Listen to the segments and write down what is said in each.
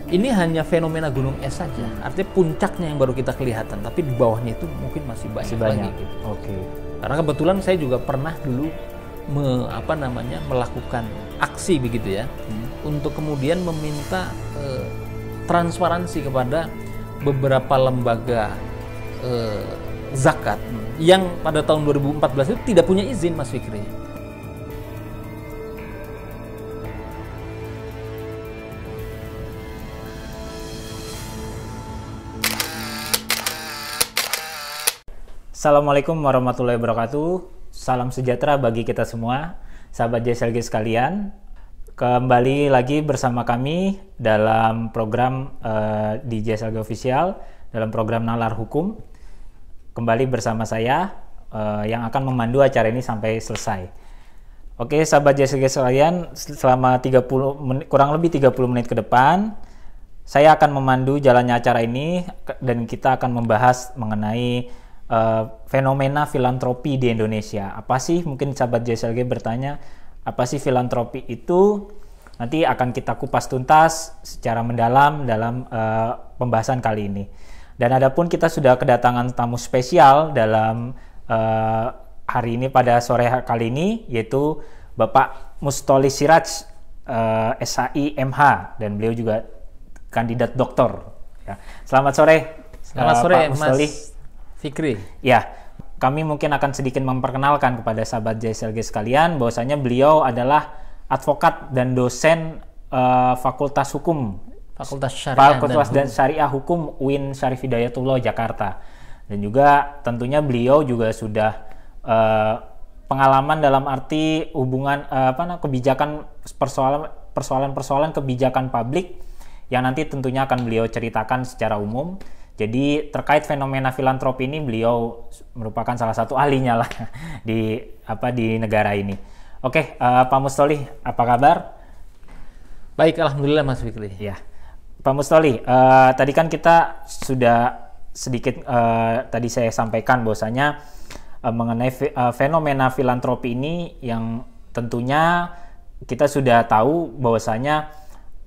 ini hanya fenomena gunung es saja, artinya puncaknya yang baru kita kelihatan, tapi di bawahnya itu mungkin masih banyak lagi. Gitu. Oke. Karena kebetulan saya juga pernah dulu melakukan aksi begitu ya, untuk kemudian meminta transparansi kepada beberapa lembaga zakat yang pada tahun 2014 itu tidak punya izin, Mas Fikri. Assalamualaikum warahmatullahi wabarakatuh. Salam sejahtera bagi kita semua, sahabat JSLG sekalian. Kembali lagi bersama kami dalam program di JSLG Official, dalam program Nalar Hukum. Kembali bersama saya yang akan memandu acara ini sampai selesai. Oke, sahabat JSLG sekalian, selama 30 menit, kurang lebih 30 menit ke depan, saya akan memandu jalannya acara ini dan kita akan membahas mengenai fenomena filantropi di Indonesia. Apa sih, mungkin sahabat JSLG bertanya, apa sih filantropi itu? Nanti akan kita kupas tuntas secara mendalam dalam pembahasan kali ini. Dan adapun kita sudah kedatangan tamu spesial dalam hari ini pada sore kali ini, yaitu Bapak Mustoli Siraj, SHI MH, dan beliau juga kandidat doktor. Ya. Selamat sore. Selamat sore, Pak Mustoli. Mas Fikri. Ya, kami mungkin akan sedikit memperkenalkan kepada sahabat JSLG sekalian bahwasanya beliau adalah advokat dan dosen Fakultas Hukum, Fakultas Syariah dan Syariah Hukum UIN Syarif Hidayatullah Jakarta. Dan juga tentunya beliau juga sudah pengalaman dalam arti hubungan kebijakan persoalan kebijakan publik yang nanti tentunya akan beliau ceritakan secara umum. Jadi terkait fenomena filantropi ini beliau merupakan salah satu ahlinya lah di negara ini. Oke, Pak Mustoli, apa kabar? Baik, alhamdulillah Mas Fikri. Ya, Pak Mustoli, tadi kan kita sudah sedikit tadi saya sampaikan bahwasanya mengenai fenomena filantropi ini yang tentunya kita sudah tahu bahwasanya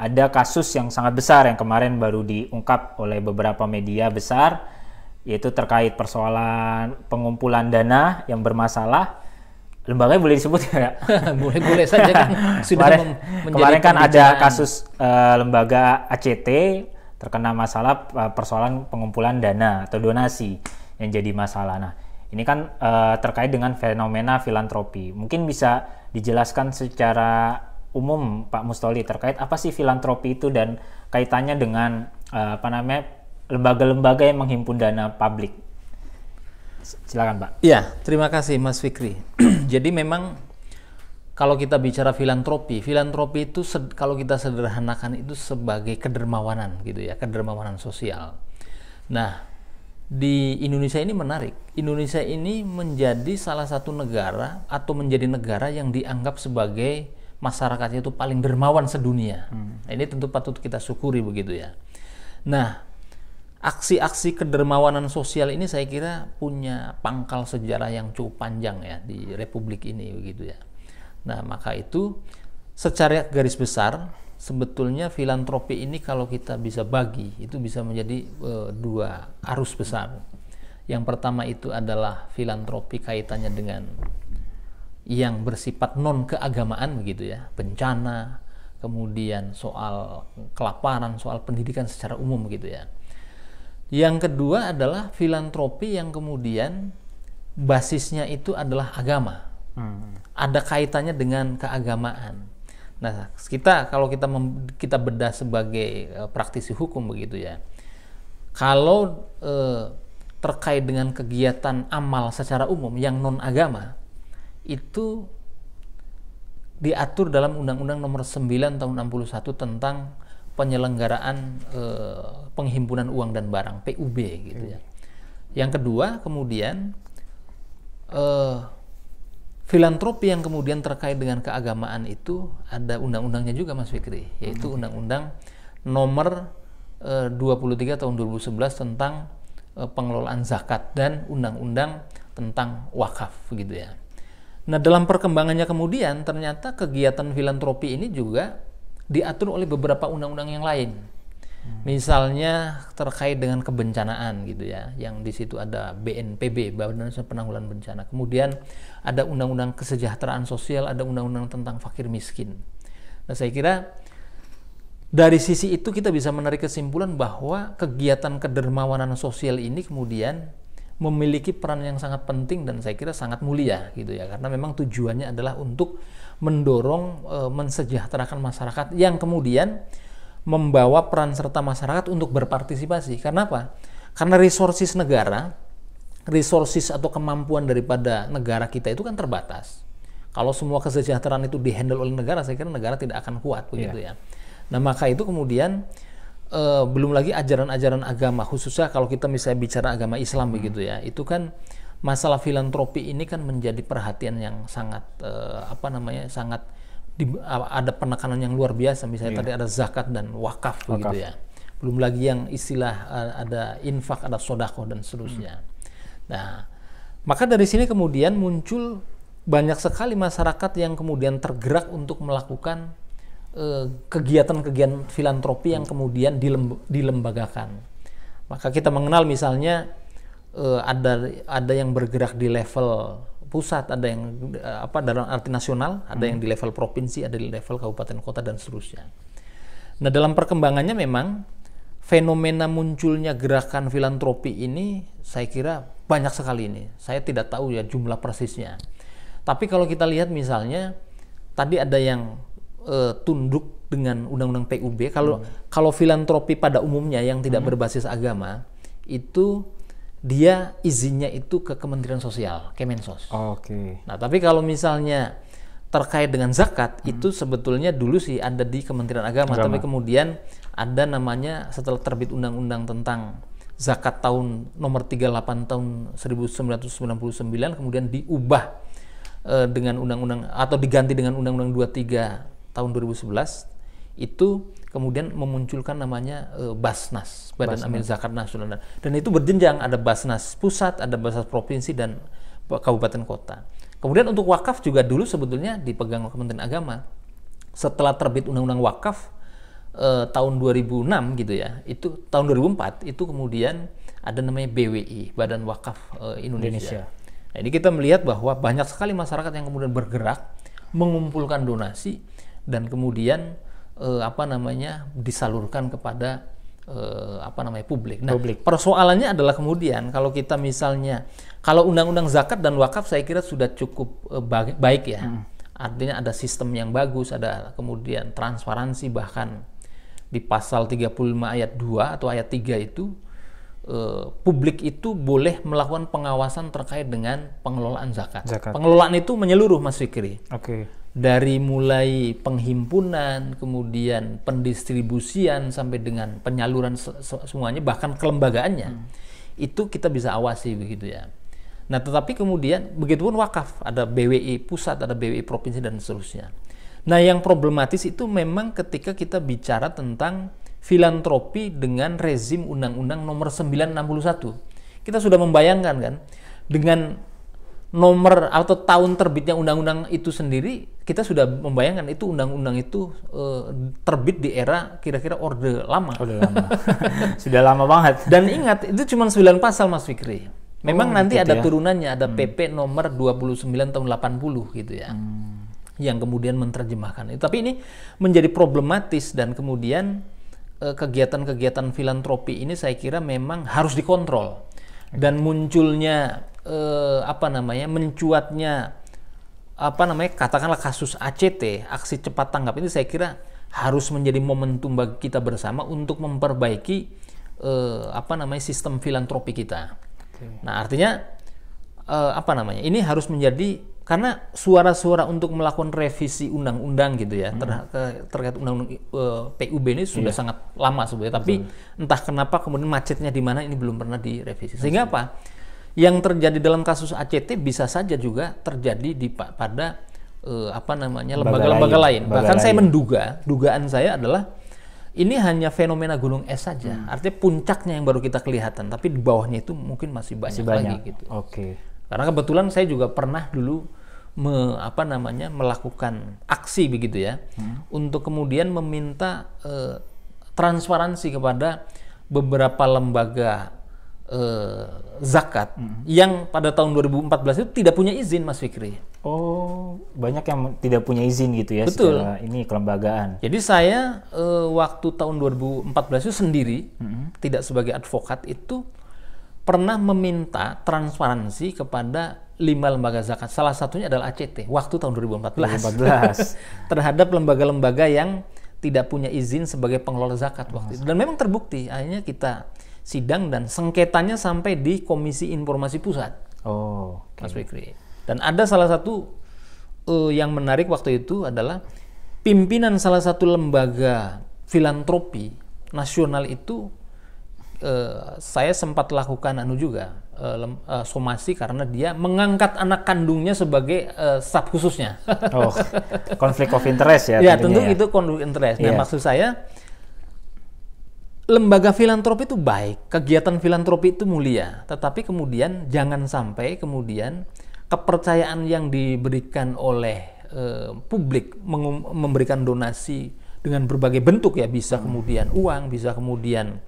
ada kasus yang sangat besar yang kemarin baru diungkap oleh beberapa media besar, yaitu terkait persoalan pengumpulan dana yang bermasalah. Lembaganya boleh disebut ya? Boleh saja kan. Sudah kemarin kan ada kasus lembaga ACT terkena masalah persoalan pengumpulan dana atau donasi yang jadi masalah. Nah, ini kan terkait dengan fenomena filantropi. Mungkin bisa dijelaskan secara umum Pak Mustoli terkait apa sih filantropi itu dan kaitannya dengan lembaga-lembaga yang menghimpun dana publik. Silakan Pak. Iya, terima kasih Mas Fikri. Jadi memang kalau kita bicara filantropi itu kalau kita sederhanakan itu sebagai kedermawanan gitu ya, kedermawanan sosial. Nah, di Indonesia ini menarik. Indonesia ini menjadi salah satu negara atau menjadi negara yang dianggap sebagai masyarakatnya itu paling dermawan sedunia. Nah, ini tentu patut kita syukuri begitu ya. Nah, aksi-aksi kedermawanan sosial ini saya kira punya pangkal sejarah yang cukup panjang ya di Republik ini begitu ya. Nah, maka itu secara garis besar sebetulnya filantropi ini kalau kita bisa bagi itu bisa menjadi dua arus besar. Yang pertama itu adalah filantropi kaitannya dengan yang bersifat non keagamaan begitu ya, bencana, kemudian soal kelaparan, soal pendidikan secara umum gitu ya. Yang kedua adalah filantropi yang kemudian basisnya itu adalah agama, ada kaitannya dengan keagamaan. Nah, kalau kita bedah sebagai praktisi hukum begitu ya, kalau terkait dengan kegiatan amal secara umum yang non agama itu diatur dalam Undang-Undang Nomor 9 Tahun 61 tentang penyelenggaraan penghimpunan uang dan barang PUB gitu ya. Yang kedua kemudian filantropi yang kemudian terkait dengan keagamaan itu ada undang-undangnya juga Mas Fikri, yaitu Undang-Undang Nomor 23 Tahun 2011 tentang pengelolaan zakat dan Undang-Undang tentang wakaf begitu ya. Nah, dalam perkembangannya kemudian ternyata kegiatan filantropi ini juga diatur oleh beberapa undang-undang yang lain. Misalnya terkait dengan kebencanaan gitu ya, yang di situ ada BNPB, Badan Nasional Penanggulangan Bencana. Kemudian ada undang-undang kesejahteraan sosial, ada undang-undang tentang fakir miskin. Nah, saya kira dari sisi itu kita bisa menarik kesimpulan bahwa kegiatan kedermawanan sosial ini kemudian memiliki peran yang sangat penting dan saya kira sangat mulia gitu ya, karena memang tujuannya adalah untuk mendorong mensejahterakan masyarakat yang kemudian membawa peran serta masyarakat untuk berpartisipasi. Karena apa? Karena resources negara, resources atau kemampuan daripada negara kita itu kan terbatas. Kalau semua kesejahteraan itu dihandle oleh negara, saya kira negara tidak akan kuat begitu ya. Nah, maka itu kemudian belum lagi ajaran-ajaran agama, khususnya kalau kita misalnya bicara agama Islam begitu ya, itu kan masalah filantropi ini kan menjadi perhatian yang sangat sangat ada penekanan yang luar biasa. Misalnya tadi ada zakat dan wakaf begitu ya. Belum lagi yang istilah ada infak, ada sodakoh dan seterusnya. Nah, maka dari sini kemudian muncul banyak sekali masyarakat yang kemudian tergerak untuk melakukan kegiatan-kegiatan filantropi yang kemudian dilembagakan. Maka kita mengenal misalnya ada yang bergerak di level pusat, ada yang dalam arti nasional, ada yang di level provinsi, ada di level kabupaten kota dan seterusnya. Nah, dalam perkembangannya memang fenomena munculnya gerakan filantropi ini saya kira banyak sekali ini. Saya tidak tahu ya jumlah persisnya. Tapi kalau kita lihat misalnya tadi ada yang tunduk dengan undang-undang PUB. Kalau filantropi pada umumnya yang tidak berbasis agama itu dia izinnya itu ke Kementerian Sosial, Kemensos. Nah, tapi kalau misalnya terkait dengan zakat itu sebetulnya dulu sih ada di Kementerian Agama, tapi kemudian ada namanya setelah terbit undang-undang tentang zakat tahun nomor 38 tahun 1999 kemudian diubah dengan undang-undang atau diganti dengan undang-undang 23 tahun 2011 itu kemudian memunculkan namanya Basnas, Badan Amil Zakat Nasional, dan itu berjenjang, ada Basnas pusat, ada Basnas provinsi dan kabupaten kota. Kemudian untuk wakaf juga dulu sebetulnya dipegang Kementerian Agama. Setelah terbit Undang-Undang Wakaf tahun 2006 gitu ya, itu tahun 2004 itu kemudian ada namanya BWI, Badan Wakaf Indonesia. Nah, ini kita melihat bahwa banyak sekali masyarakat yang kemudian bergerak mengumpulkan donasi dan kemudian disalurkan kepada publik. Nah, persoalannya adalah kemudian kalau kita misalnya kalau undang-undang zakat dan wakaf saya kira sudah cukup baik ya. Artinya ada sistem yang bagus, ada kemudian transparansi, bahkan di pasal 35 ayat 2 atau ayat 3 itu publik itu boleh melakukan pengawasan terkait dengan pengelolaan zakat. Pengelolaan itu menyeluruh, Mas Fikri. Dari mulai penghimpunan, kemudian pendistribusian sampai dengan penyaluran semuanya, bahkan kelembagaannya itu kita bisa awasi begitu ya. Nah, tetapi kemudian begitupun wakaf, ada BWI pusat, ada BWI provinsi dan seterusnya. Nah, yang problematis itu memang ketika kita bicara tentang filantropi dengan rezim Undang-Undang nomor 961. Kita sudah membayangkan kan dengan nomor atau tahun terbitnya undang-undang itu sendiri, kita sudah membayangkan itu undang-undang itu terbit di era kira-kira Orde Lama. Sudah lama banget. Dan ingat, itu cuma 9 pasal, Mas Fikri. Memang nanti ada turunannya, ada PP nomor 29 tahun 80 gitu ya. Yang kemudian menerjemahkan itu. Tapi ini menjadi problematis dan kemudian kegiatan-kegiatan filantropi ini saya kira memang harus dikontrol. Dan munculnya mencuatnya katakanlah kasus ACT, aksi cepat tanggap ini saya kira harus menjadi momentum bagi kita bersama untuk memperbaiki sistem filantropi kita. Nah, artinya ini harus menjadi, karena suara-suara untuk melakukan revisi undang-undang gitu ya terkait undang-undang PUB ini sudah sangat lama sebenarnya, tapi entah kenapa kemudian macetnya di mana ini belum pernah direvisi. Sehingga apa? Yang terjadi dalam kasus ACT bisa saja juga terjadi pada lembaga-lembaga lain. Bahkan saya dugaan saya adalah ini hanya fenomena gunung es saja. Artinya puncaknya yang baru kita kelihatan, tapi di bawahnya itu mungkin masih banyak lagi gitu. Karena kebetulan saya juga pernah dulu melakukan aksi begitu ya, untuk kemudian meminta transparansi kepada beberapa lembaga zakat yang pada tahun 2014 itu tidak punya izin, Mas Fikri. Oh, banyak yang tidak punya izin gitu ya. Betul. Secara ini kelembagaan. Jadi saya waktu tahun 2014 itu sendiri, tidak sebagai advokat, itu pernah meminta transparansi kepada 5 lembaga zakat. Salah satunya adalah ACT waktu tahun 2014. Terhadap lembaga-lembaga yang tidak punya izin sebagai pengelola zakat waktu itu. Dan memang terbukti. Akhirnya kita sidang dan sengketanya sampai di Komisi Informasi Pusat. Oh, Mas Fikri. Dan ada salah satu yang menarik waktu itu adalah pimpinan salah satu lembaga filantropi nasional itu, saya sempat lakukan somasi karena dia mengangkat anak kandungnya sebagai staf khususnya. Oh, konflik of interest ya. Ya, tentu itu konflik interest. Nah, maksud saya lembaga filantropi itu baik, kegiatan filantropi itu mulia, tetapi kemudian jangan sampai kemudian kepercayaan yang diberikan oleh publik memberikan donasi dengan berbagai bentuk ya, bisa kemudian uang, bisa kemudian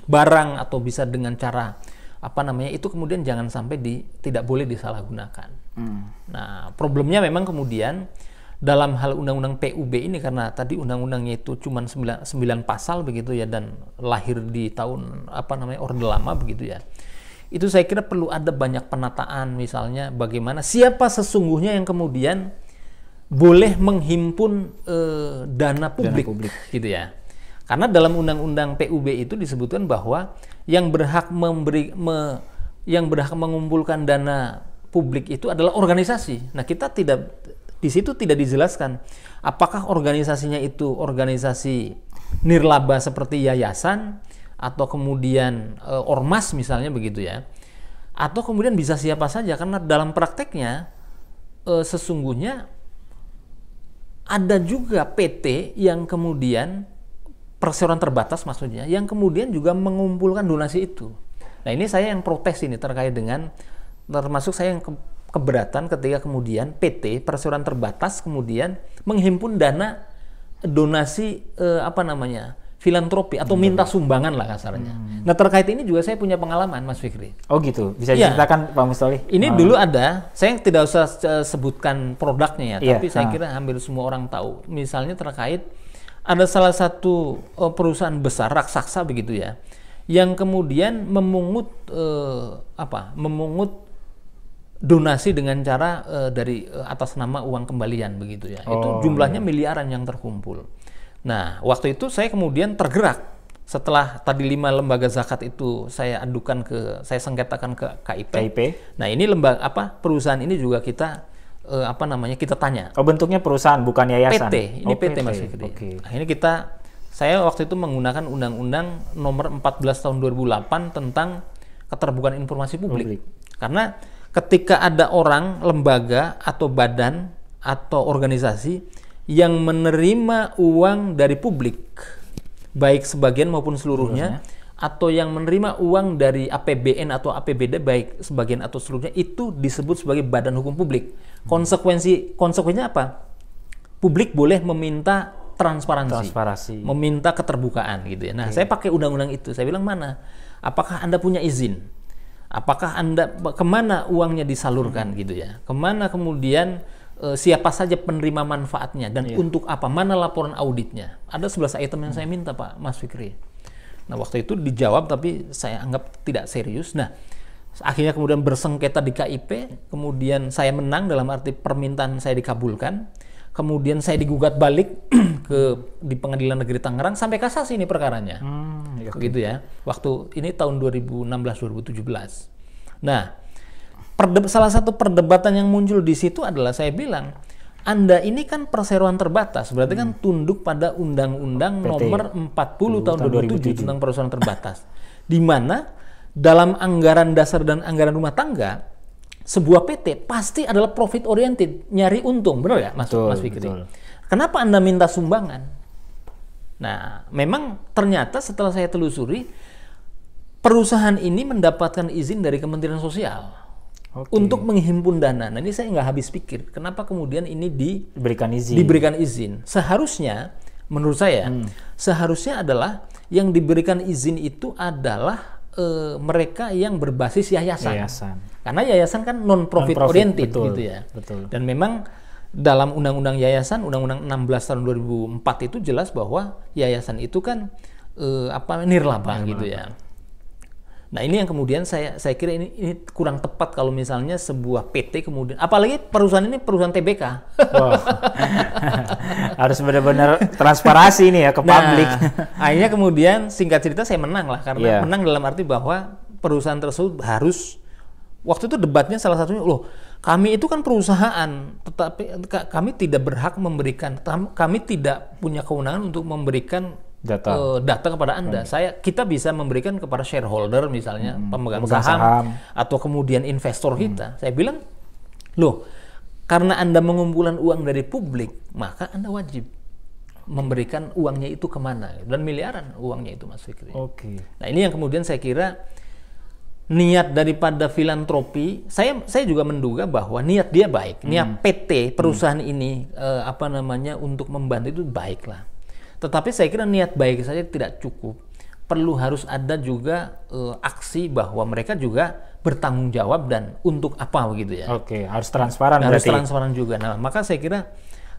barang, atau bisa dengan cara itu kemudian jangan sampai tidak boleh disalahgunakan. Nah, problemnya memang kemudian dalam hal undang-undang PUB ini, karena tadi undang-undangnya itu cuma 9 pasal begitu ya, dan lahir di tahun Orde Lama begitu ya. Itu saya kira perlu ada banyak penataan, misalnya bagaimana siapa sesungguhnya yang kemudian boleh menghimpun dana publik gitu ya. Karena dalam undang-undang PUB itu disebutkan bahwa yang berhak mengumpulkan dana publik itu adalah organisasi. Nah, kita di situ tidak dijelaskan apakah organisasinya itu organisasi nirlaba seperti yayasan, atau kemudian ormas misalnya begitu ya, atau kemudian bisa siapa saja, karena dalam prakteknya sesungguhnya ada juga PT yang kemudian perseroan terbatas maksudnya, yang kemudian juga mengumpulkan donasi itu. Nah, ini saya yang protes ini terkait dengan, termasuk saya yang keberatan ketika kemudian PT perseroan terbatas kemudian menghimpun dana donasi filantropi atau minta sumbangan lah kasarnya. Nah, terkait ini juga saya punya pengalaman, Mas Fikri. Oh gitu, bisa diceritakan Pak Mustoli? Ini dulu ada, saya tidak usah sebutkan produknya ya, tapi saya kira hampir semua orang tahu. Misalnya terkait ada salah satu perusahaan besar raksasa begitu ya, yang kemudian memungut donasi dengan cara dari atas nama uang kembalian begitu ya. Itu jumlahnya miliaran yang terkumpul. Nah, waktu itu saya kemudian tergerak setelah tadi 5 lembaga zakat itu saya sengketakan ke KIP. Nah, ini perusahaan ini juga kita kita tanya. Oh, bentuknya perusahaan bukan yayasan. PT, ini PT Mas Fikri. Akhirnya saya waktu itu menggunakan Undang-Undang Nomor 14 Tahun 2008 tentang keterbukaan informasi publik. Karena ketika ada orang, lembaga atau badan atau organisasi yang menerima uang dari publik, baik sebagian maupun seluruhnya, atau yang menerima uang dari APBN atau APBD baik sebagian atau seluruhnya, itu disebut sebagai badan hukum publik. Konsekuensinya apa? Publik boleh meminta transparansi, meminta keterbukaan gitu ya. Nah, saya pakai undang-undang itu. Saya bilang, mana? Apakah Anda punya izin? Apakah Anda kemana uangnya disalurkan gitu ya? Kemana kemudian siapa saja penerima manfaatnya dan untuk apa? Mana laporan auditnya? Ada 11 item yang saya minta, Pak Mas Fikri. Nah, waktu itu dijawab tapi saya anggap tidak serius. Nah, akhirnya kemudian bersengketa di KIP, kemudian saya menang dalam arti permintaan saya dikabulkan. Kemudian saya digugat balik di Pengadilan Negeri Tangerang sampai kasasi ini perkaranya. Begitu ya. Waktu ini tahun 2016-2017. Nah, salah satu perdebatan yang muncul di situ adalah saya bilang, Anda ini kan perseroan terbatas, berarti kan tunduk pada Undang-Undang Nomor 40 tahun 2007 tentang perseroan terbatas. Di mana dalam anggaran dasar dan anggaran rumah tangga, sebuah PT pasti adalah profit oriented, nyari untung, benar ya, Mas Fikri? Kenapa Anda minta sumbangan? Nah, memang ternyata setelah saya telusuri, perusahaan ini mendapatkan izin dari Kementerian Sosial untuk menghimpun dana. Nah, ini saya nggak habis pikir, kenapa kemudian ini diberikan izin? Seharusnya menurut saya seharusnya adalah yang diberikan izin itu adalah mereka yang berbasis yayasan. Karena yayasan kan non-profit oriented betul, gitu ya. Betul. Dan memang dalam Undang-Undang Yayasan, Undang-Undang 16 tahun 2004 itu jelas bahwa yayasan itu kan nirlaba gitu ya. Nah ini yang kemudian saya kira ini kurang tepat kalau misalnya sebuah PT kemudian, apalagi perusahaan ini perusahaan TBK. Wow. Harus benar-benar transparansi ini ya ke publik. Akhirnya kemudian singkat cerita saya menang lah, karena menang dalam arti bahwa perusahaan tersebut harus, waktu itu debatnya salah satunya, loh kami itu kan perusahaan, tetapi kami tidak berhak memberikan, kami tidak punya kewenangan untuk memberikan data kepada Anda. Kita bisa memberikan kepada shareholder misalnya, pemegang saham atau kemudian investor kita. Saya bilang, loh, karena Anda mengumpulan uang dari publik, maka Anda wajib memberikan uangnya itu kemana, dan miliaran uangnya itu, Mas Fikri. Nah ini yang kemudian saya kira niat daripada filantropi, saya juga menduga bahwa niat dia baik, niat PT perusahaan ini untuk membantu itu baik lah. Tetapi saya kira niat baik saja tidak cukup. Perlu harus ada juga aksi bahwa mereka juga bertanggung jawab dan untuk apa begitu ya. Harus transparan. Harus transparan juga. Nah, maka saya kira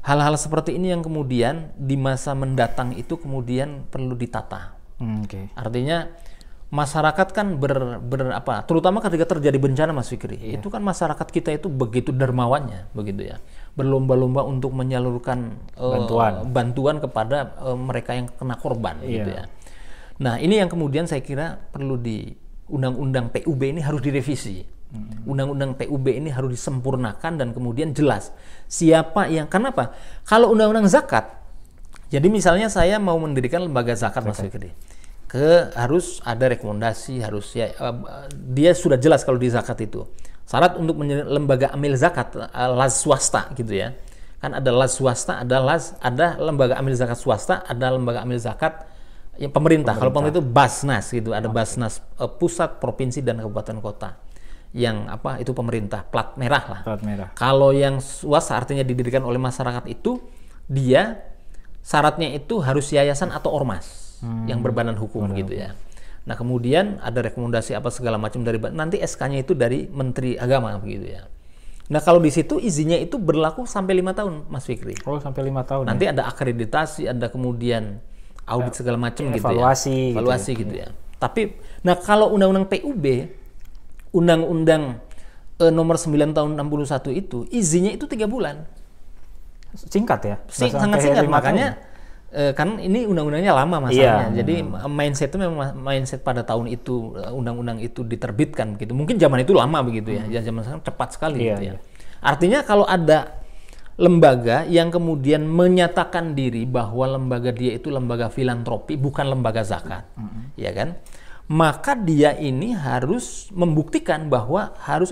hal-hal seperti ini yang kemudian di masa mendatang itu kemudian perlu ditata. Artinya masyarakat kan terutama ketika terjadi bencana, Mas Fikri, itu kan masyarakat kita itu begitu dermawannya, begitu ya, berlomba-lomba untuk menyalurkan bantuan kepada mereka yang kena korban, gitu ya. Nah ini yang kemudian saya kira perlu di Undang-Undang PUB ini harus direvisi. Undang-Undang PUB ini harus disempurnakan dan kemudian jelas siapa yang, kenapa? Kalau Undang-Undang Zakat, jadi misalnya saya mau mendirikan lembaga zakat, Mas Fikri, harus ada rekomendasi, dia sudah jelas kalau di zakat itu syarat untuk menjadi lembaga amil zakat las swasta gitu ya, kan ada las swasta, ada lembaga amil zakat swasta, ada lembaga amil zakat yang pemerintah. Kalau pemerintah itu Basnas gitu, ada Basnas pusat, provinsi dan kabupaten kota, yang itu pemerintah, plat merah lah. Kalau yang swasta artinya didirikan oleh masyarakat itu dia syaratnya itu harus yayasan atau ormas yang berbadan hukum gitu ya. Nah kemudian ada rekomendasi apa segala macam dari nanti SK-nya itu dari Menteri Agama begitu ya. Nah kalau di situ izinnya itu berlaku sampai 5 tahun, Mas Fikri. Sampai 5 tahun. Nanti ada akreditasi, ada kemudian audit segala macam gitu evaluasi, ya. Evaluasi gitu ya. Tapi nah kalau Undang-Undang PUB, Undang-Undang nomor 9 tahun 61 itu izinnya itu 3 bulan. Singkat ya? Sangat singkat, makanya kan ini undang-undangnya lama masalahnya. Jadi mindset itu memang mindset pada tahun itu undang-undang itu diterbitkan begitu. Mungkin zaman itu lama begitu ya. Zaman sekarang cepat sekali gitu ya. Artinya kalau ada lembaga yang kemudian menyatakan diri bahwa lembaga dia itu lembaga filantropi, bukan lembaga zakat, ya kan? Maka dia ini harus membuktikan bahwa harus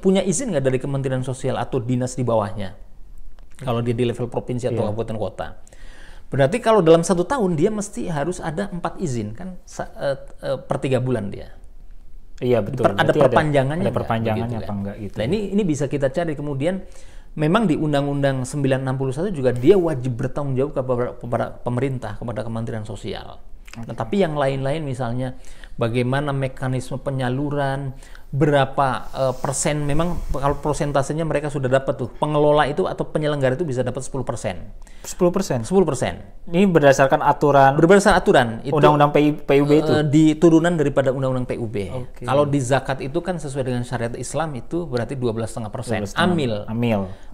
punya izin nggak dari Kementerian Sosial atau dinas di bawahnya. Kalau dia di level provinsi atau kabupaten kota. Berarti kalau dalam 1 tahun dia mesti harus ada 4 izin kan, per 3 bulan dia. Iya betul. Ada perpanjangannya. Ada perpanjangannya begitu, apa enggak gitu. Nah ini bisa kita cari kemudian. Memang di Undang-Undang 961 juga dia wajib bertanggung jawab kepada pemerintah, kepada Kementerian Sosial. Nah, tapi yang lain-lain misalnya bagaimana mekanisme penyaluran, berapa persen, memang kalau persentasenya mereka sudah dapat tuh, pengelola itu atau penyelenggara itu bisa dapat 10%. 10%? 10%. Ini berdasarkan aturan? Berdasarkan aturan. Undang-undang PUB itu? Di turunan daripada Undang-Undang PUB. Kalau di zakat itu kan sesuai dengan syariat Islam itu berarti 12,5%. Amil.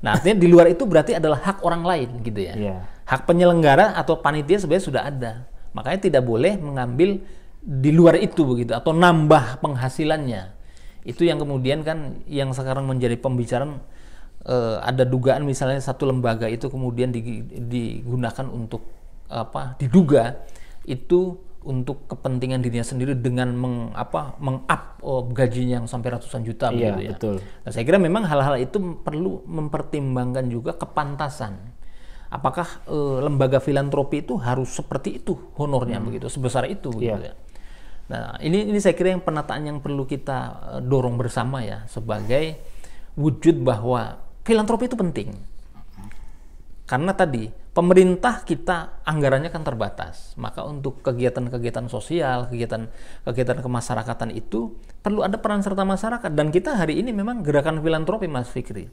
Nah artinya di luar itu berarti adalah hak orang lain gitu ya. Hak penyelenggara atau panitia sebenarnya sudah ada. Makanya tidak boleh mengambil di luar itu begitu atau nambah penghasilannya. Itu yang kemudian kan yang sekarang menjadi pembicaraan, ada dugaan misalnya satu lembaga itu kemudian digunakan untuk diduga itu untuk kepentingan dirinya sendiri dengan meng-up gajinya yang sampai ratusan juta begitu ya. Betul. Nah, saya kira memang hal-hal itu perlu mempertimbangkan juga kepantasan. Apakah lembaga filantropi itu harus seperti itu honornya begitu, sebesar itu gitu ya. Nah, ini saya kira yang penataan yang perlu kita dorong bersama ya, sebagai wujud bahwa filantropi itu penting. Karena tadi pemerintah kita anggarannya kan terbatas, maka untuk kegiatan-kegiatan sosial, kegiatan kemasyarakatan itu perlu ada peran serta masyarakat. Dan kita hari ini memang gerakan filantropi, Mas Fikri,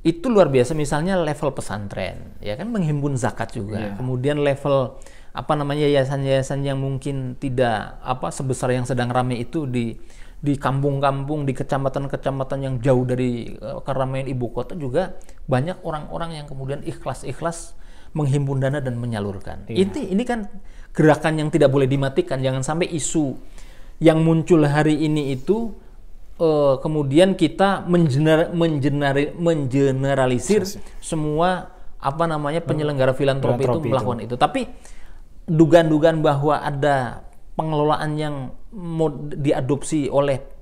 itu luar biasa. Misalnya level pesantren, ya kan, menghimpun zakat juga. Kemudian level yayasan-yayasan yang mungkin tidak sebesar yang sedang ramai itu di kampung-kampung, di kecamatan-kecamatan yang jauh dari keramaian ibu kota juga banyak orang-orang yang kemudian ikhlas-ikhlas menghimpun dana dan menyalurkan. Ini kan gerakan yang tidak boleh dimatikan. Jangan sampai isu yang muncul hari ini itu kemudian kita mengeneralisir semua penyelenggara filantropi itu melakukan itu. Tapi dugaan-dugaan bahwa ada pengelolaan yang mau diadopsi oleh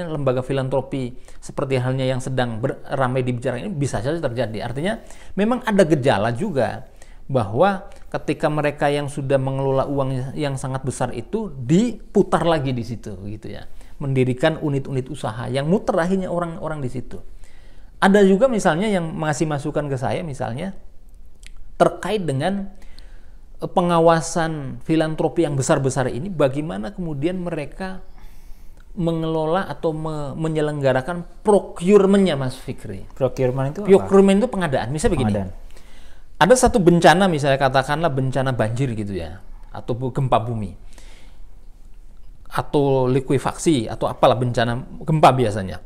lembaga filantropi seperti halnya yang sedang ramai dibicarakan ini bisa saja terjadi. Artinya memang ada gejala juga bahwa ketika mereka yang sudah mengelola uang yang sangat besar itu diputar lagi di situ gitu ya. Mendirikan unit-unit usaha yang muter akhirnya orang-orang di situ. Ada juga misalnya yang ngasih masukan ke saya misalnya terkait dengan pengawasan filantropi yang besar-besar ini, bagaimana kemudian mereka mengelola atau menyelenggarakan procurement-nya, Mas Fikri. Procurement itu apa? Procurement itu pengadaan. Misalnya begini, ada satu bencana, misalnya katakanlah bencana banjir gitu ya, atau gempa bumi, atau likuifaksi, atau apalah bencana gempa biasanya.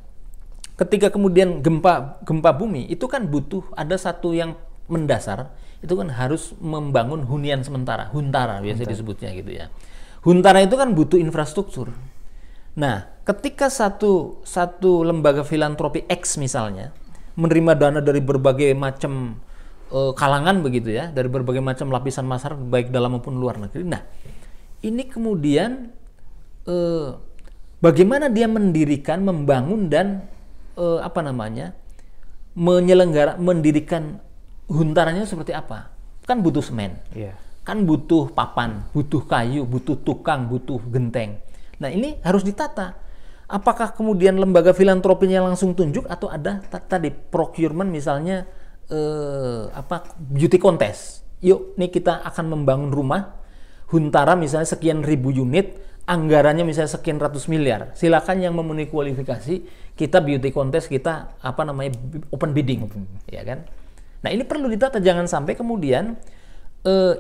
Ketika kemudian gempa bumi, itu kan butuh ada satu yang mendasar, itu kan harus membangun hunian sementara, huntara biasa disebutnya gitu ya. Huntara itu kan butuh infrastruktur. Nah, ketika satu lembaga filantropi X misalnya menerima dana dari berbagai macam kalangan begitu ya, dari berbagai macam lapisan masyarakat baik dalam maupun luar negeri. Nah, ini kemudian bagaimana dia mendirikan, membangun dan mendirikan huntaranya seperti apa? Kan butuh semen, kan butuh papan, butuh kayu, butuh tukang, butuh genteng. Nah ini harus ditata. Apakah kemudian lembaga filantropinya langsung tunjuk atau ada tadi procurement misalnya beauty contest? Yuk, nih kita akan membangun rumah huntara misalnya sekian ribu unit, anggarannya misalnya sekian ratus miliar. Silakan yang memenuhi kualifikasi, kita beauty contest, kita open bidding, ya kan? Nah ini perlu ditata, jangan sampai kemudian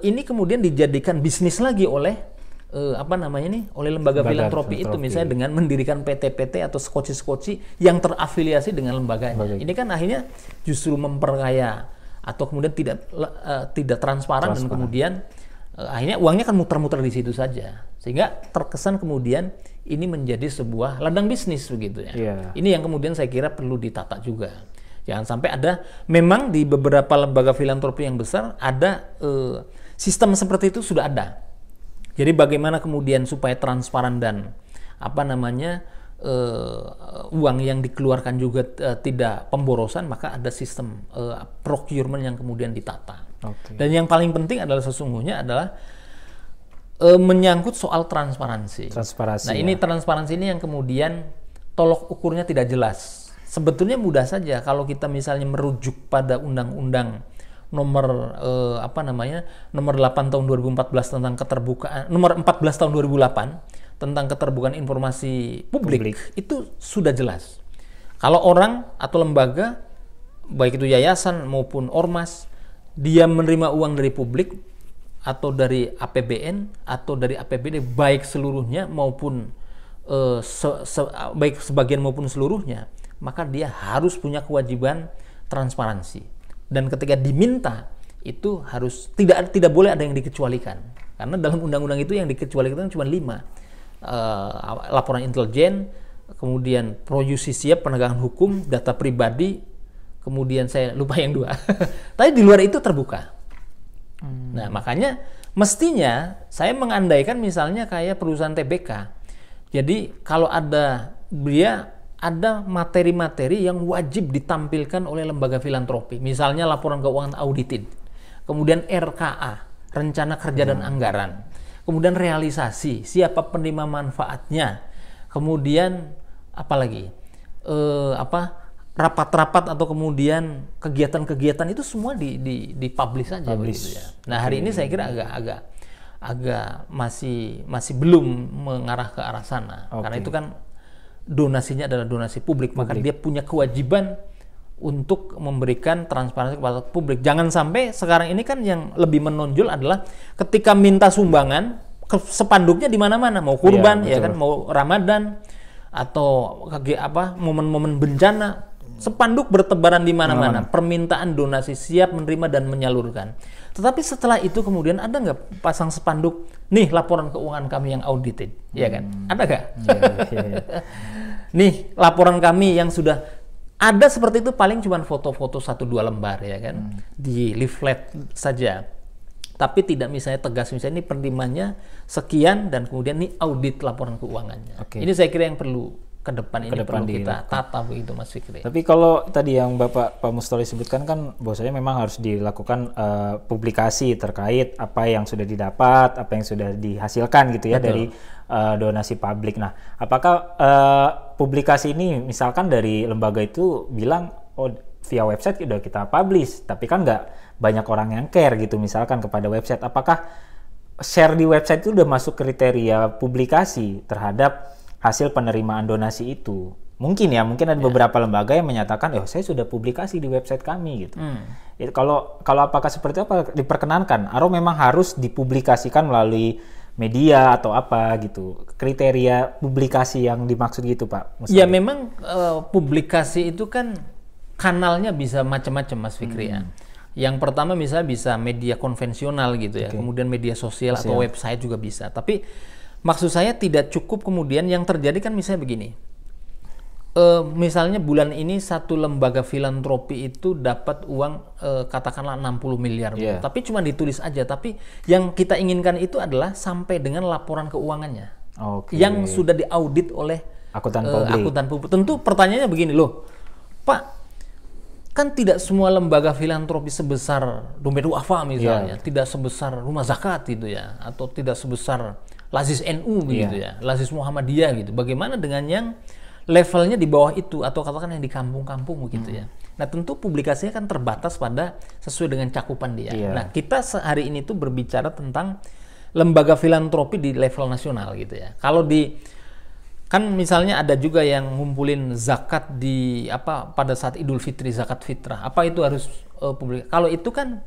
ini kemudian dijadikan bisnis lagi oleh oleh lembaga filantropi itu, misalnya dengan mendirikan PT-PT atau skoci-skoci yang terafiliasi dengan lembaganya. Ini kan akhirnya justru memperkaya atau kemudian tidak transparan dan kemudian akhirnya uangnya kan muter-muter di situ saja, sehingga terkesan kemudian ini menjadi sebuah ladang bisnis begitu ya. Ini yang kemudian saya kira perlu ditata juga. Jangan sampai ada, memang di beberapa lembaga filantropi yang besar ada sistem seperti itu sudah ada. Jadi bagaimana kemudian supaya transparan dan uang yang dikeluarkan juga tidak pemborosan, maka ada sistem procurement yang kemudian ditata. Dan yang paling penting adalah sesungguhnya adalah menyangkut soal transparansi. Nah ini transparansi ini yang kemudian tolok ukurnya tidak jelas. Sebetulnya mudah saja kalau kita misalnya merujuk pada Undang-Undang nomor nomor 8 tahun 2014 tentang keterbukaan, nomor 14 tahun 2008 tentang keterbukaan informasi publik. Itu sudah jelas. Kalau orang atau lembaga, baik itu yayasan maupun ormas, dia menerima uang dari publik atau dari APBN atau dari APBD, baik seluruhnya maupun baik sebagian maupun seluruhnya, maka dia harus punya kewajiban transparansi. Dan ketika diminta itu harus tidak boleh ada yang dikecualikan. Karena dalam undang-undang itu yang dikecualikan cuma 5. Laporan intelijen, kemudian pro justisia, penegakan hukum, data pribadi, kemudian saya lupa yang 2. Tapi di luar itu terbuka. Nah, makanya mestinya saya mengandaikan misalnya kayak perusahaan TBK. Jadi kalau ada materi-materi yang wajib ditampilkan oleh lembaga filantropi, misalnya laporan keuangan audited, kemudian RKA, rencana kerja dan anggaran, kemudian realisasi, siapa penerima manfaatnya, kemudian apalagi rapat-rapat atau kemudian kegiatan-kegiatan itu semua dipublish saja begitu ya. Nah, hari ini saya kira agak masih belum mengarah ke arah sana. Karena itu kan donasinya adalah donasi publik, maka dia punya kewajiban untuk memberikan transparansi kepada publik. Jangan sampai sekarang ini kan yang lebih menonjol adalah ketika minta sumbangan, sepanduknya di mana-mana, mau kurban ya kan, mau Ramadan atau momen-momen bencana, sepanduk bertebaran di mana-mana, permintaan donasi, siap menerima dan menyalurkan. Tetapi setelah itu kemudian ada nggak pasang spanduk, nih laporan keuangan kami yang audited, ya kan? Ada nggak? Nih laporan kami yang sudah ada seperti itu, paling cuma foto-foto 1-2 lembar ya kan, di leaflet saja. Tapi tidak misalnya tegas, misalnya ini penerimaannya sekian dan kemudian ini audit laporan keuangannya. Ini saya kira yang perlu ke depan ini perlu kita tata begitu Mas Fikri. Tapi kalau tadi yang Pak Mustoli sebutkan kan bahwasanya memang harus dilakukan publikasi terkait apa yang sudah didapat, apa yang sudah dihasilkan gitu ya. Betul. Dari donasi publik. Nah, apakah publikasi ini misalkan dari lembaga itu bilang via website udah kita publish, tapi kan nggak banyak orang yang care gitu misalkan kepada website. Apakah share di website itu udah masuk kriteria publikasi terhadap hasil penerimaan donasi itu? Mungkin ada beberapa lembaga yang menyatakan, saya sudah publikasi di website kami gitu. Kalau apakah seperti apa diperkenankan? Atau memang harus dipublikasikan melalui media atau apa gitu? Kriteria publikasi yang dimaksud gitu, Pak? Ya memang publikasi itu kan kanalnya bisa macam-macam, Mas Fikri ya. Yang pertama misalnya bisa media konvensional gitu ya, kemudian media sosial atau website juga bisa. Tapi maksud saya tidak cukup kemudian yang terjadi kan misalnya begini, misalnya bulan ini satu lembaga filantropi itu dapat uang katakanlah 60 miliar, tapi cuma ditulis aja, tapi yang kita inginkan itu adalah sampai dengan laporan keuangannya yang sudah diaudit oleh akuntan publik. Tentu pertanyaannya begini loh, Pak, kan tidak semua lembaga filantropi sebesar Dompet Duafa misalnya, tidak sebesar Rumah Zakat gitu ya, atau tidak sebesar Lazis NU gitu ya, Lazis Muhammadiyah gitu. Bagaimana dengan yang levelnya di bawah itu atau katakan yang di kampung-kampung gitu ya. Nah, tentu publikasinya kan terbatas pada sesuai dengan cakupan dia. Nah, kita hari ini tuh berbicara tentang lembaga filantropi di level nasional gitu ya. Kalau kan misalnya ada juga yang ngumpulin zakat di pada saat Idul Fitri, zakat fitrah. Apa itu harus publik? Kalau itu kan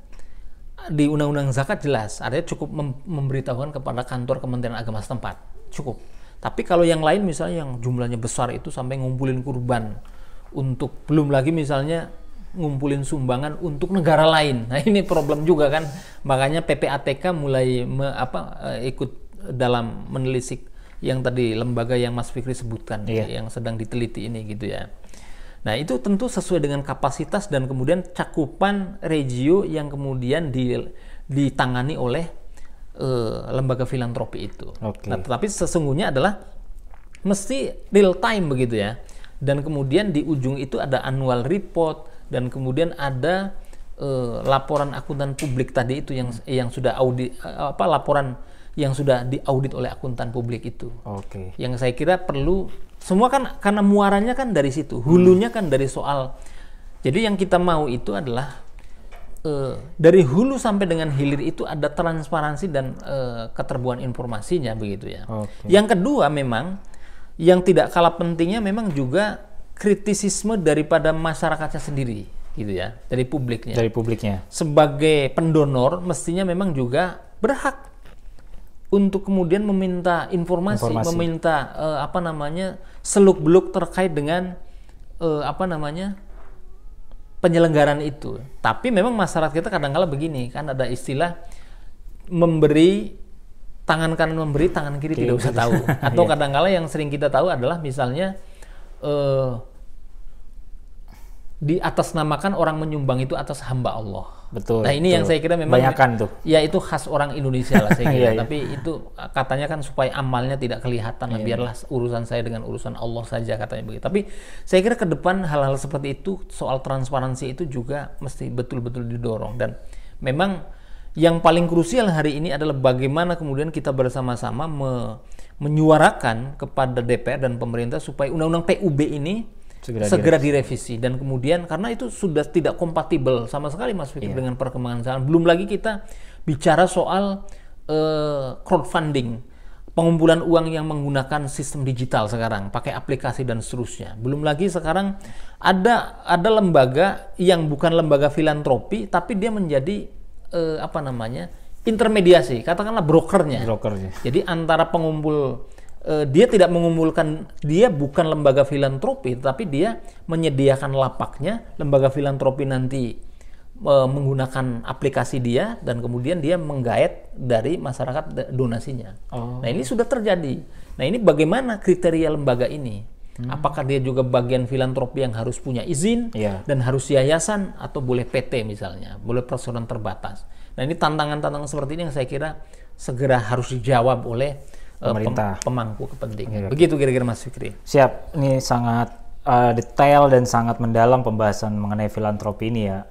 di Undang-Undang Zakat jelas, artinya cukup memberitahukan kepada kantor Kementerian Agama setempat, cukup. Tapi kalau yang lain misalnya yang jumlahnya besar itu sampai ngumpulin kurban untuk, belum lagi misalnya ngumpulin sumbangan untuk negara lain. Nah, ini problem juga kan. Makanya PPATK mulai ikut dalam menelisik yang tadi lembaga yang Mas Fikri sebutkan, yang sedang diteliti ini gitu ya. Nah, itu tentu sesuai dengan kapasitas dan kemudian cakupan regio yang kemudian ditangani oleh lembaga filantropi itu. Nah, tetapi sesungguhnya adalah mesti real time begitu ya. Dan kemudian di ujung itu ada annual report dan kemudian ada laporan akuntan publik tadi itu yang sudah audit, laporan yang sudah diaudit oleh akuntan publik itu. Yang saya kira perlu semua kan, karena muaranya kan dari situ, hulunya kan dari soal. Jadi yang kita mau itu adalah dari hulu sampai dengan hilir itu ada transparansi dan keterbukaan informasinya begitu ya. Yang kedua memang yang tidak kalah pentingnya memang juga kritisisme daripada masyarakatnya sendiri gitu ya, dari publiknya. Sebagai pendonor mestinya memang juga berhak untuk kemudian meminta informasi. Meminta seluk-beluk terkait dengan penyelenggaraan itu. Tapi memang masyarakat kita kadang-kala begini, kan ada istilah memberi tangan kanan memberi, tangan kiri tidak usah tahu. Atau kadang-kala yang sering kita tahu adalah misalnya diatasnamakan orang menyumbang itu atas hamba Allah. Betul. Nah, ini yang saya kira memang banyakan tuh. Ya, itu khas orang Indonesia lah saya kira. Tapi itu katanya kan supaya amalnya tidak kelihatan, biarlah urusan saya dengan urusan Allah saja katanya begitu. Tapi saya kira ke depan hal-hal seperti itu, soal transparansi itu juga mesti betul-betul didorong. Dan memang yang paling krusial hari ini adalah bagaimana kemudian kita bersama-sama menyuarakan kepada DPR dan pemerintah supaya undang-undang PUB ini segera direvisi, dan kemudian karena itu sudah tidak kompatibel sama sekali Mas Fikri dengan perkembangan zaman. Belum lagi kita bicara soal crowdfunding, pengumpulan uang yang menggunakan sistem digital sekarang, pakai aplikasi dan seterusnya. Belum lagi sekarang ada lembaga yang bukan lembaga filantropi, tapi dia menjadi intermediasi, katakanlah brokernya. Jadi antara pengumpul, dia tidak mengumpulkan, dia bukan lembaga filantropi, tapi dia menyediakan lapaknya. Lembaga filantropi nanti menggunakan aplikasi dia, dan kemudian dia menggait dari masyarakat donasinya. Nah ini sudah terjadi. Nah ini bagaimana kriteria lembaga ini? Apakah dia juga bagian filantropi yang harus punya izin dan harus yayasan, atau boleh PT misalnya, boleh perseroan terbatas? Nah ini tantangan-tantangan seperti ini yang saya kira segera harus dijawab oleh pemerintah, pemangku kepentingan. Begitu kira-kira Mas Fikri. Siap, ini sangat detail dan sangat mendalam pembahasan mengenai filantropi ini ya,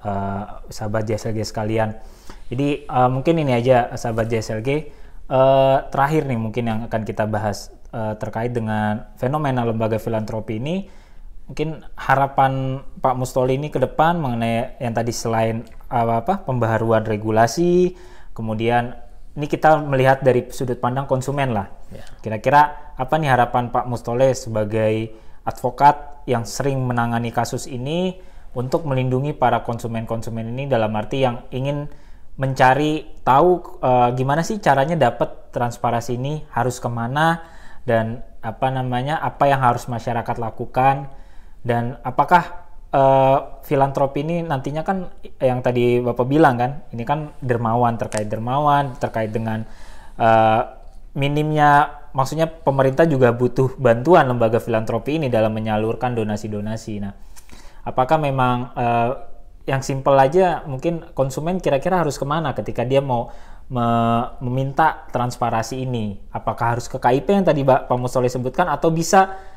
sahabat JSLG sekalian. Jadi mungkin ini aja sahabat JSLG, terakhir nih mungkin yang akan kita bahas terkait dengan fenomena lembaga filantropi ini. Mungkin harapan Pak Mustoli ini ke depan mengenai yang tadi, selain pembaharuan regulasi, kemudian ini kita melihat dari sudut pandang konsumen lah. Kira-kira apa nih harapan Pak Mustoli sebagai advokat yang sering menangani kasus ini untuk melindungi para konsumen-konsumen ini, dalam arti yang ingin mencari tahu gimana sih caranya dapat transparansi ini, harus kemana, dan apa yang harus masyarakat lakukan, dan apakah filantropi ini nantinya kan yang tadi Bapak bilang kan, ini kan dermawan terkait dengan minimnya, maksudnya pemerintah juga butuh bantuan lembaga filantropi ini dalam menyalurkan donasi-donasi. Nah, apakah memang yang simpel aja, mungkin konsumen kira-kira harus kemana ketika dia mau meminta transparansi ini? Apakah harus ke KIP yang tadi Pak Mustoli sebutkan, atau bisa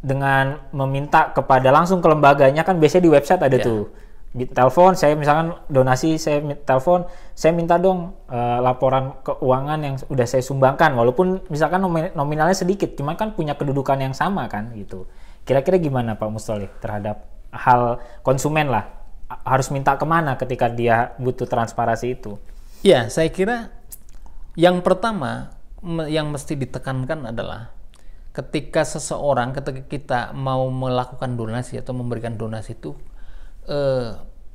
dengan meminta kepada langsung ke lembaganya? Kan biasanya di website ada tuh, di telepon, saya misalkan donasi, saya telepon, saya minta dong laporan keuangan yang udah saya sumbangkan, walaupun misalkan nominalnya sedikit, cuma kan punya kedudukan yang sama kan gitu. Kira-kira gimana Pak Mustoli terhadap hal konsumen lah, harus minta kemana ketika dia butuh transparansi itu? Ya, saya kira yang pertama yang mesti ditekankan adalah ketika kita mau melakukan donasi atau memberikan donasi itu,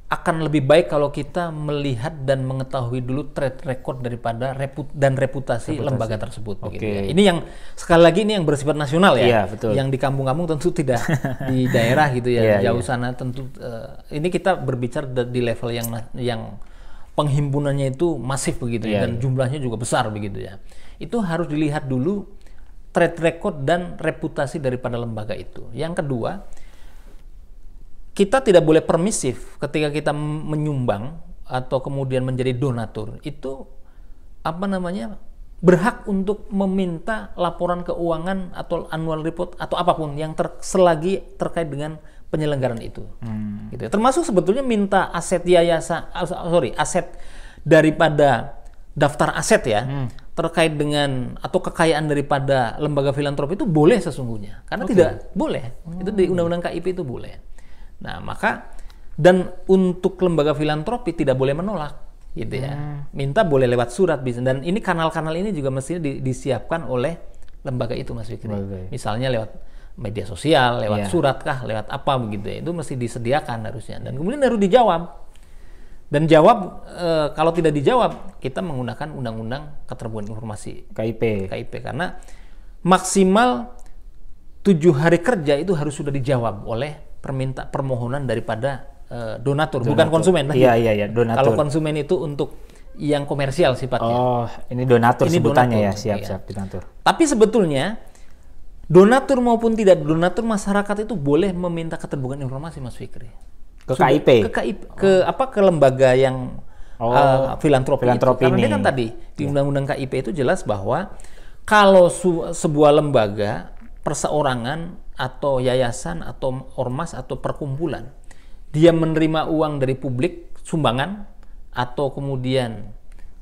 akan lebih baik kalau kita melihat dan mengetahui dulu track record daripada reputasi lembaga tersebut. Begitu ya. Ini yang sekali lagi ini yang bersifat nasional ya. Iya, betul. Yang di kampung-kampung tentu tidak di daerah gitu ya, jauh sana tentu. Ini kita berbicara di level yang penghimpunannya itu masif begitu ya, dan jumlahnya juga besar begitu ya. Itu harus dilihat dulu track record dan reputasi daripada lembaga itu. Yang kedua, kita tidak boleh permisif ketika kita menyumbang atau kemudian menjadi donatur. Itu berhak untuk meminta laporan keuangan atau annual report atau apapun yang selagi terkait dengan penyelenggaraan itu. Gitu ya. Termasuk sebetulnya minta aset aset daripada daftar aset ya, terkait dengan atau kekayaan daripada lembaga filantropi itu boleh sesungguhnya, karena tidak boleh, itu di Undang-Undang KIP itu boleh. Nah maka, dan untuk lembaga filantropi tidak boleh menolak gitu ya, minta boleh lewat surat bisa, dan ini kanal-kanal ini juga mestinya disiapkan oleh lembaga itu Mas Fikri. Misalnya lewat media sosial, lewat surat kah, lewat apa begitu ya, itu mesti disediakan harusnya, dan kemudian harus dijawab. Dan kalau tidak dijawab, kita menggunakan Undang-Undang Keterbukaan Informasi KIP, karena maksimal 7 hari kerja itu harus sudah dijawab oleh permohonan daripada donatur, bukan konsumen. Iya, donatur. Kalau konsumen itu untuk yang komersial sifatnya. Oh, ini donatur sebutannya donatur, ya, siap donatur. Tapi sebetulnya donatur maupun tidak donatur, masyarakat itu boleh meminta keterbukaan informasi Mas Fikri. Ke KIP? Ke lembaga yang filantropi itu. Karena ini. Dia kan tadi di Undang-Undang KIP itu jelas bahwa kalau sebuah lembaga, perseorangan atau yayasan atau ormas atau perkumpulan, dia menerima uang dari publik, sumbangan atau kemudian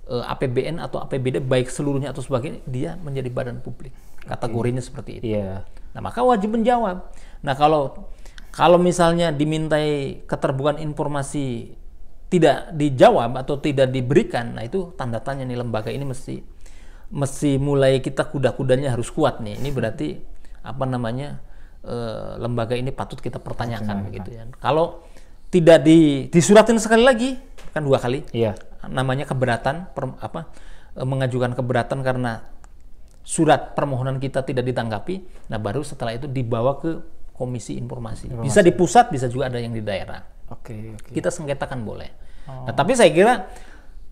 APBN atau APBD baik seluruhnya atau sebagainya, dia menjadi badan publik. Kategorinya seperti itu. Nah maka wajib menjawab. Nah kalau Kalau misalnya dimintai keterbukaan informasi tidak dijawab atau tidak diberikan, nah itu tanda tanya nih, lembaga ini mesti mulai kita kuda-kudanya harus kuat nih. Ini berarti apa namanya, lembaga ini patut kita pertanyakan begitu ya. Kalau tidak disuratin sekali lagi, kan 2 kali. Iya. Namanya keberatan, mengajukan keberatan karena surat permohonan kita tidak ditanggapi. Nah, baru setelah itu dibawa ke komisi informasi. Bisa di pusat, bisa juga ada yang di daerah. Oke. Kita sengketakan boleh. Nah, tapi saya kira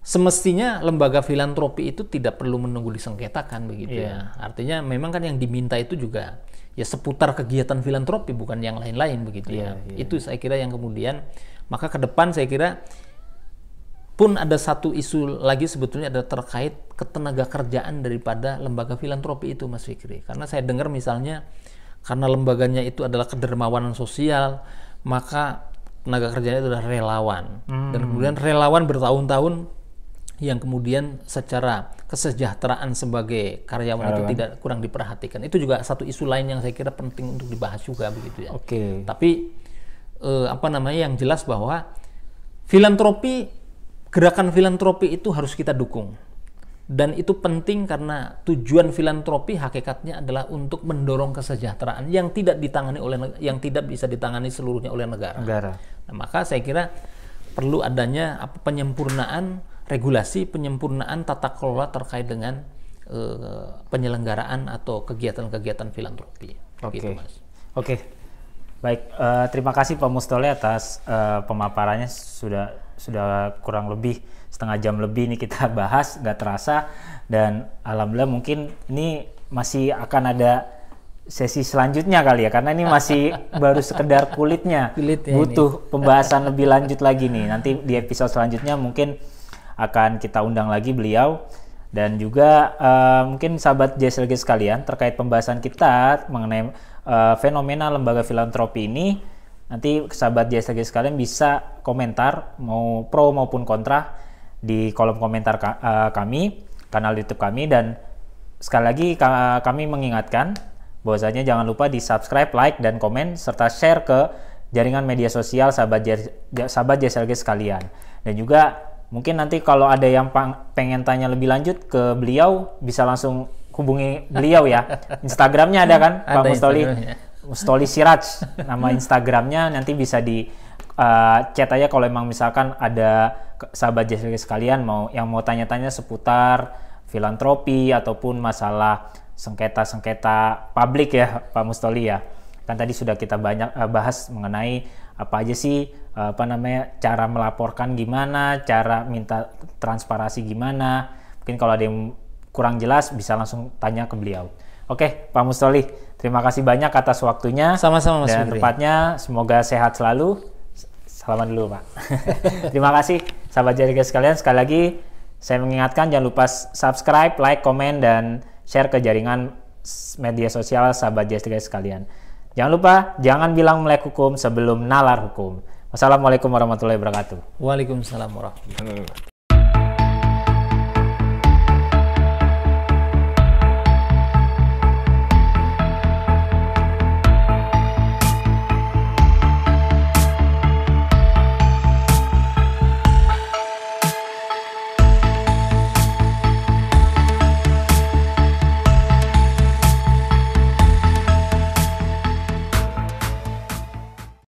semestinya lembaga filantropi itu tidak perlu menunggu disengketakan begitu ya. Artinya memang kan yang diminta itu juga ya seputar kegiatan filantropi, bukan yang lain-lain begitu ya. Itu saya kira yang kemudian, maka ke depan saya kira pun ada satu isu lagi sebetulnya, ada terkait ketenaga kerjaan daripada lembaga filantropi itu, Mas Fikri. Karena saya dengar misalnya karena lembaganya itu adalah kedermawanan sosial, maka tenaga kerjanya itu adalah relawan. Dan kemudian relawan bertahun-tahun yang kemudian secara kesejahteraan sebagai karyawan itu tidak kurang diperhatikan. Itu juga satu isu lain yang saya kira penting untuk dibahas juga begitu ya. Tapi yang jelas bahwa gerakan filantropi itu harus kita dukung. Dan itu penting karena tujuan filantropi hakikatnya adalah untuk mendorong kesejahteraan yang tidak bisa ditangani seluruhnya oleh negara. Nah, maka saya kira perlu adanya penyempurnaan regulasi, penyempurnaan tata kelola terkait dengan penyelenggaraan atau kegiatan-kegiatan filantropi. Gitu, Mas. Baik, terima kasih Pak Mustoli atas pemaparannya. Sudah kurang lebih setengah jam lebih nih kita bahas, nggak terasa. Dan alhamdulillah mungkin ini masih akan ada sesi selanjutnya kali ya, karena ini masih baru sekedar kulitnya. Butuh ini pembahasan lebih lanjut lagi nih. Nanti di episode selanjutnya mungkin akan kita undang lagi beliau. Dan juga mungkin sahabat JSLG sekalian, terkait pembahasan kita mengenai fenomena lembaga filantropi ini, nanti sahabat JSLG sekalian bisa komentar mau pro maupun kontra di kolom komentar kami, kanal YouTube kami. Dan sekali lagi kami mengingatkan bahwasanya jangan lupa di subscribe, like, dan komen serta share ke jaringan media sosial sahabat JSLG sekalian. Dan juga mungkin nanti kalau ada yang pengen tanya lebih lanjut ke beliau, bisa langsung hubungi beliau ya. Instagramnya ada kan, Pak Mustoli Siraj, nama Instagramnya. Nanti bisa di chat aja kalau emang misalkan ada sahabat JSLG sekalian yang mau tanya-tanya seputar filantropi ataupun masalah sengketa publik ya, Pak Mustoli ya. Kan tadi sudah kita banyak bahas mengenai apa aja sih cara melaporkan gimana, cara minta transparansi gimana. Mungkin kalau ada yang kurang jelas bisa langsung tanya ke beliau. Oke, Pak Mustoli, terima kasih banyak atas waktunya. Sama-sama, Mas Dan Fikri. tepatnya semoga sehat selalu. Salaman dulu, Pak. Terima kasih sahabat JSLG sekalian. Sekali lagi saya mengingatkan jangan lupa subscribe, like, komen, dan share ke jaringan media sosial sahabat JSLG sekalian. Jangan lupa, jangan bilang melek hukum sebelum nalar hukum. Wassalamualaikum warahmatullahi wabarakatuh. Waalaikumsalam warahmatullahi wabarakatuh.